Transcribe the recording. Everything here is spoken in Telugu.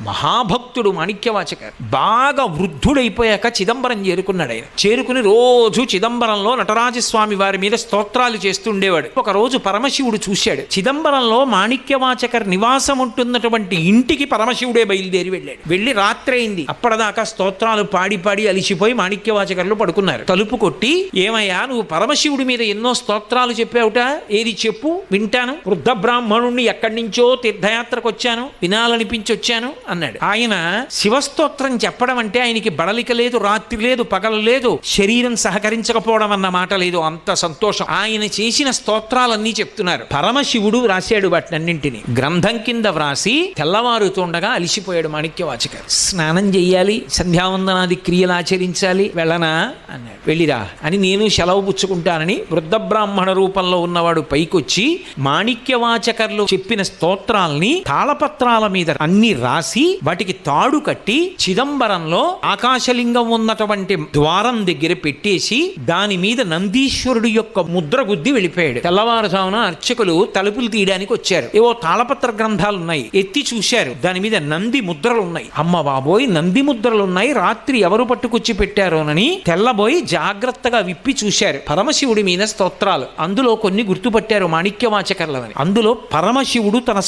మహాభక్తుడు మాణిక్యవాచకర్. బాగా వృద్ధుడైపోయాక చిదంబరం చేరుకున్నాడు. ఆయన చేరుకుని రోజు చిదంబరంలో నటరాజస్వామి వారి మీద స్తోత్రాలు చేస్తుండేవాడు. ఒక రోజు పరమశివుడు చూశాడు. చిదంబరంలో మాణిక్యవాచకర్ నివాసం ఉంటున్నటువంటి ఇంటికి పరమశివుడే బయలుదేరి వెళ్ళాడు. వెళ్ళి రాత్రి అయింది. అప్పటిదాకా స్తోత్రాలు పాడి పాడి అలిసిపోయి మాణిక్యవాచకర్లు పడుకున్నారు. తలుపు కొట్టి, ఏమయ్యా నువ్వు పరమశివుడి మీద ఎన్నో స్తోత్రాలు చెప్పావుట, ఏది చెప్పు వింటాను. వృద్ధ బ్రాహ్మణుణ్ణి ఎక్కడి నుంచో తీర్థయాత్రకు వచ్చాను, వినాలనిపించి వచ్చాను అన్నాడు. ఆయన శివస్తోత్రం చెప్పడం అంటే ఆయనకి బడలిక లేదు, రాత్రి లేదు, పగలు లేదు, శరీరం సహకరించకపోవడం అన్న మాట లేదు. అంత సంతోషం. ఆయన చేసిన స్తోత్రాలన్నీ చెప్తున్నారు. పరమశివుడు రాశాడు వాటినన్నింటినీ గ్రంథం కింద వ్రాసి తెల్లవారుతుండగా అలిసిపోయాడు మాణిక్యవాచకర్. స్నానం చెయ్యాలి, సంధ్యావందనాది క్రియలు ఆచరించాలి, వెళ్ళనా అన్నాడు. వెళ్ళిరా అని నేను సెలవు పుచ్చుకుంటానని వృద్ధ బ్రాహ్మణ రూపంలో ఉన్నవాడు పైకొచ్చి మాణిక్యవాచకర్లు చెప్పిన స్తోత్రాల్ని తాళపత్రాల మీద అన్ని రాసి వాటికి తాడు కట్టి చిదంబరంలో ఆకాశలింగం ఉన్నటువంటి ద్వారం దగ్గర పెట్టేసి దాని మీద నందీశ్వరుడు యొక్క ముద్ర గుద్ది వెళ్ళిపోయాడు. తెల్లవారుజామున అర్చకులు తలుపులు తీయడానికి వచ్చారు. ఏవో తాళపత్ర గ్రంథాలు ఉన్నాయి, ఎత్తి చూశారు. దాని మీద నంది ముద్రలు ఉన్నాయి. అమ్మ బాబోయ్, నంది ముద్రలు ఉన్నాయి, రాత్రి ఎవరు పట్టుకొచ్చి పెట్టారోనని తెల్లబోయి జాగ్రత్తగా విప్పి చూశారు. పరమశివుడి మీద స్తోత్రాలు. అందులో కొన్ని గుర్తుపట్టారు మాణిక్యవాచకర్లని. అందులో పరమశివుడు తన